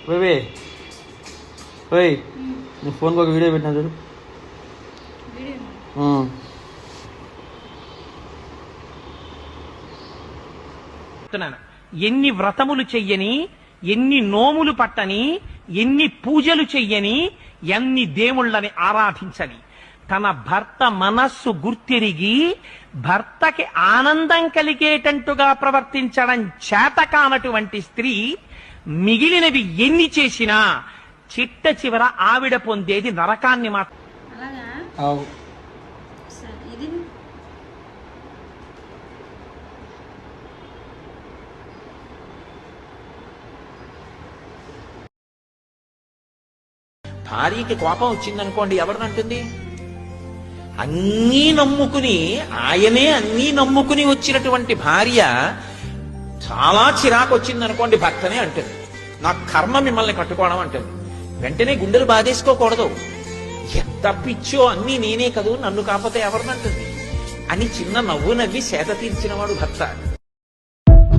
ఓయ్ ఓయ్, నీ ఫోన్కి ఒక వీడియో పెట్టినా చూడు. ఎన్ని వ్రతములు చెయ్యని, ఎన్ని నోములు పట్టని, ఎన్ని పూజలు చెయ్యని, ఎన్ని దేవుళ్ళని ఆరాధించని, తన భర్త మనస్సు గుర్తిరిగి భర్తకి ఆనందం కలిగేటట్టుగా ప్రవర్తించడం చేతకానటువంటి స్త్రీ మిగిలినవి ఎన్ని చేసినా చిట్ట చివర ఆవిడ పొందేది నరకాన్ని మాత్రం. భార్యకి కోపం వచ్చిందనుకోండి, ఎవరినంటుంది? అన్నీ నమ్ముకుని, ఆయనే అన్నీ నమ్ముకుని వచ్చినటువంటి భార్య చాలా చిరాకు వచ్చిందనుకోండి, భర్తనే అంటుంది, నా కర్మ మిమ్మల్ని కట్టుకోవడం అంటుంది. వెంటనే గుండెలు బాధేసుకోకూడదు. ఎంత పిచ్చో, అన్నీ నేనే కదూ, నన్ను కాకపోతే ఎవరినంటుంది అని చిన్న నవ్వు నవ్వి సేద తీర్చినవాడు భర్త.